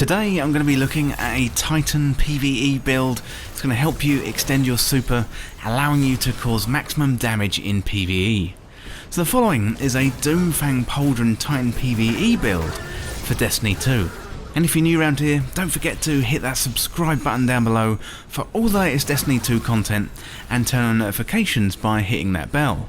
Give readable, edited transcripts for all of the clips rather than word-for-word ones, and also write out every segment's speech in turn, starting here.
Today I'm going to be looking at a Titan PVE build. It's going to help you extend your super, allowing you to cause maximum damage in PVE. So the following is a Fang Pauldron Titan PVE build for Destiny 2. And if you're new around here, don't forget to hit that subscribe button down below for all the latest Destiny 2 content and turn on notifications by hitting that bell.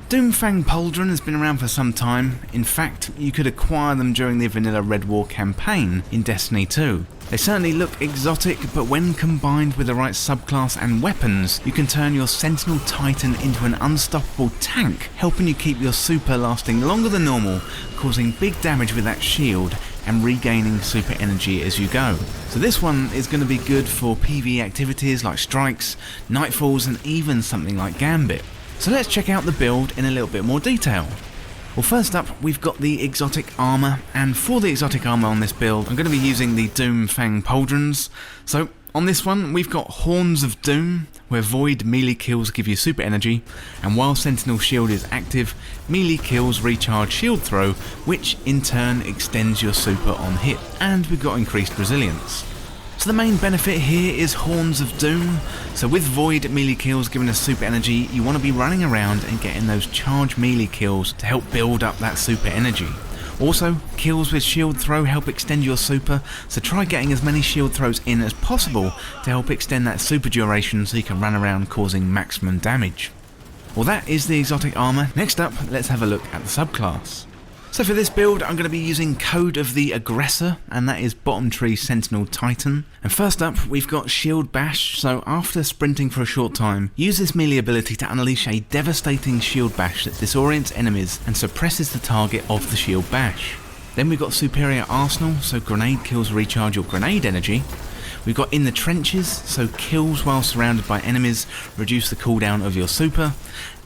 Fang Pauldron has been around for some time. In fact, you could acquire them during the Vanilla Red War campaign in Destiny 2. They certainly look exotic, but when combined with the right subclass and weapons, you can turn your Sentinel Titan into an unstoppable tank, helping you keep your super lasting longer than normal, causing big damage with that shield and regaining super energy as you go. So this one is going to be good for PvE activities like strikes, nightfalls, and even something like Gambit. So let's check out the build in a little bit more detail. Well, first up we've got the exotic armour, and for the exotic armour on this build I'm going to be using the Fang Pauldrons. So on this one we've got Horns of Doom, where void melee kills give you super energy, and while Sentinel Shield is active, melee kills recharge shield throw, which in turn extends your super on hit, and we've got increased resilience. So the main benefit here is Horns of Doom. So with void melee kills giving us super energy, you want to be running around and getting those charge melee kills to help build up that super energy. Also, kills with shield throw help extend your super, so try getting as many shield throws in as possible to help extend that super duration so you can run around causing maximum damage. Well, that is the exotic armour. Next up, let's have a look at the subclass. So for this build I'm going to be using Code of the Aggressor, and that is bottom tree Sentinel Titan. And first up we've got Shield Bash, so after sprinting for a short time, use this melee ability to unleash a devastating shield bash that disorients enemies and suppresses the target of the shield bash. Then we've got Superior Arsenal, so grenade kills recharge your grenade energy. We've got In the Trenches, so kills while surrounded by enemies reduce the cooldown of your super.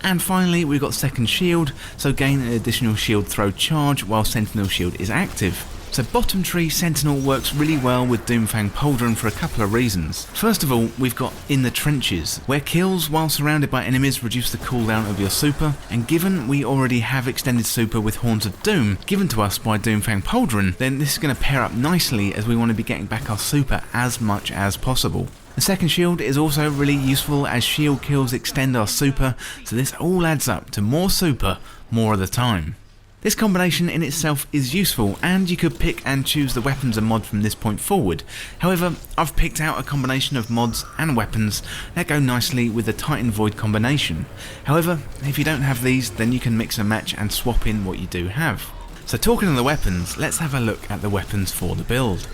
And finally we've got Second Shield, so gain an additional shield throw charge while Sentinel Shield is active. So bottom tree Sentinel works really well with Fang Pauldron for a couple of reasons. First of all, we've got In the Trenches, where kills while surrounded by enemies reduce the cooldown of your super, and given we already have extended super with Horns of Doom given to us by Fang Pauldron, then this is going to pair up nicely as we want to be getting back our super as much as possible. The second shield is also really useful as shield kills extend our super, so this all adds up to more super more of the time. This combination in itself is useful, and you could pick and choose the weapons and mod from this point forward. However, I've picked out a combination of mods and weapons that go nicely with the Titan Void combination. However, if you don't have these, then you can mix and match and swap in what you do have. So talking of the weapons, let's have a look at the weapons for the build.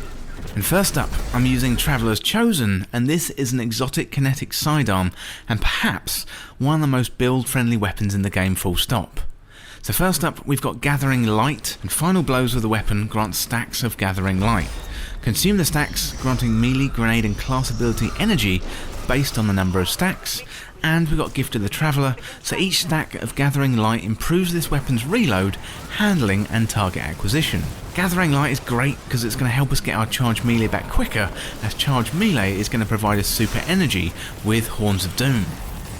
And first up, I'm using Traveller's Chosen, and this is an exotic kinetic sidearm, and perhaps one of the most build-friendly weapons in the game, full stop. So first up, we've got Gathering Light, and final blows with the weapon grant stacks of Gathering Light. Consume the stacks, granting melee, grenade and class ability energy based on the number of stacks. And we've got Gift of the Traveller, so each stack of Gathering Light improves this weapon's reload, handling and target acquisition. Gathering Light is great because it's going to help us get our charge melee back quicker, as charge melee is going to provide us super energy with Horns of Doom.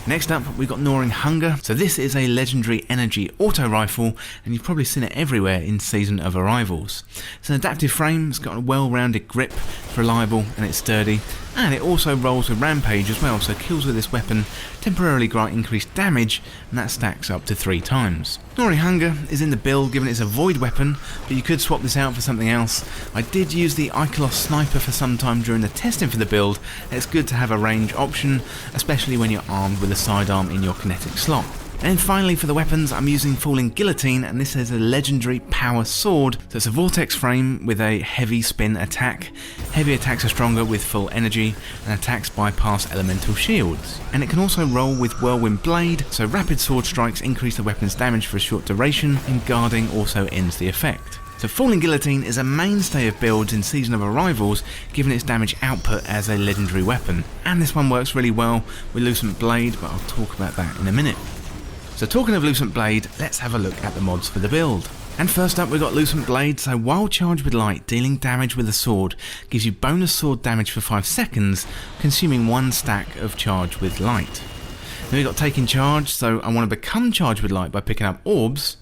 Next up we've got Gnawing Hunger, so this is a legendary energy auto rifle, and you've probably seen it everywhere in Season of Arrivals. It's an adaptive frame, it's got a well-rounded grip, it's reliable and it's sturdy, and it also rolls with Rampage as well, so kills with this weapon temporarily grant increased damage, and that stacks up to 3 times. Gnawing Hunger is in the build given it's a void weapon, but you could swap this out for something else. I did use the Icolos Sniper for some time during the testing for the build, and it's good to have a range option, especially when you're armed with a sidearm in your kinetic slot. And then finally for the weapons, I'm using Falling Guillotine, and this is a legendary power sword. So it's a vortex frame with a heavy spin attack. Heavy attacks are stronger with full energy, and attacks bypass elemental shields. And it can also roll with Whirlwind Blade, so rapid sword strikes increase the weapon's damage for a short duration, and guarding also ends the effect. So Falling Guillotine is a mainstay of builds in Season of Arrivals, given its damage output as a legendary weapon. And this one works really well with Lucent Blade, but I'll talk about that in a minute. So talking of Lucent Blade, let's have a look at the mods for the build. And first up we've got Lucent Blade, so while charged with light, dealing damage with a sword gives you bonus sword damage for 5 seconds, consuming 1 stack of charge with light. Then we've got Taking Charge, so I want to become charged with light by picking up orbs.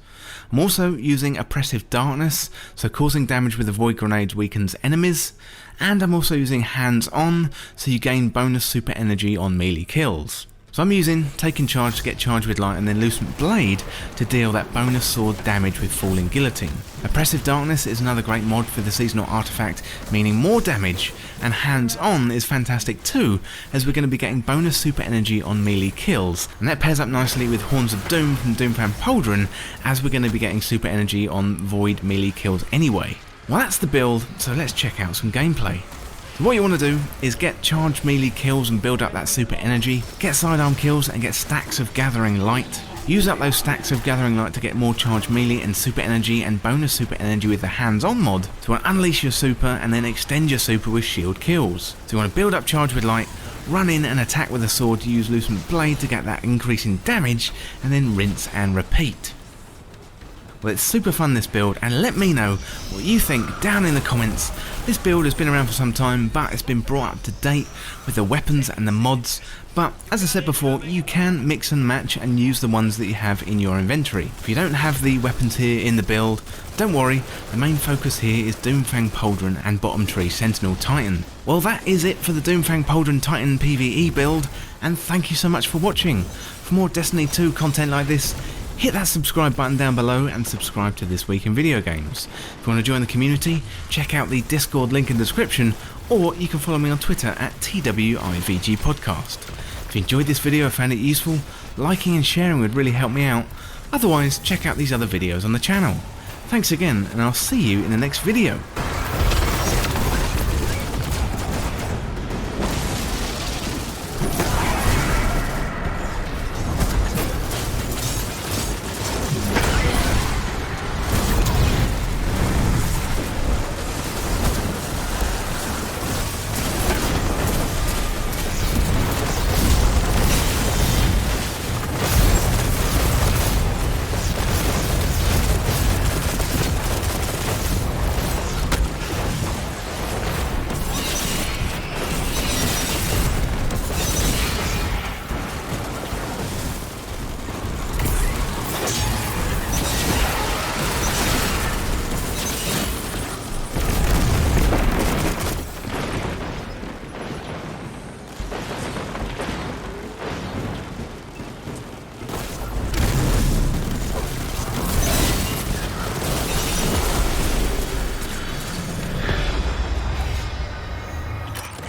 I'm also using Oppressive Darkness, so causing damage with the Void Grenades weakens enemies, and I'm also using Hands On, so you gain bonus super energy on melee kills. So I'm using Taking Charge to get charged with light and then Lucent Blade to deal that bonus sword damage with Falling Guillotine. Oppressive Darkness is another great mod for the seasonal artifact, meaning more damage, and Hands On is fantastic too, as we're going to be getting bonus super energy on melee kills, and that pairs up nicely with Horns of Doom from Fang Pauldron, as we're going to be getting super energy on void melee kills anyway. Well, that's the build, so let's check out some gameplay. So what you want to do is get charged melee kills and build up that super energy, get sidearm kills and get stacks of Gathering Light. Use up those stacks of Gathering Light to get more charged melee and super energy and bonus super energy with the hands-on mod to unleash your super and then extend your super with shield kills. So you want to build up charge with light, run in and attack with a sword to use Lucent Blade to get that increase in damage, and then rinse and repeat. Well, it's super fun, this build, and let me know what you think down in the comments. This build has been around for some time, but it's been brought up to date with the weapons and the mods. But as I said before, you can mix and match and use the ones that you have in your inventory. If you don't have the weapons here in the build, don't worry, the main focus here is Fang Pauldron and Bottom Tree Sentinel Titan. Well, that is it for the Fang Pauldron Titan PVE build, and thank you so much for watching. For more Destiny 2 content like this, hit that subscribe button down below and subscribe to This Week in Video Games. If you want to join the community, check out the Discord link in the description, or you can follow me on Twitter at TWIVG Podcast. If you enjoyed this video or found it useful, liking and sharing would really help me out. Otherwise, check out these other videos on the channel. Thanks again, and I'll see you in the next video.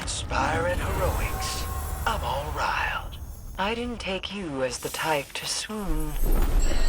Inspiring heroics. I'm all riled. I didn't take you as the type to swoon.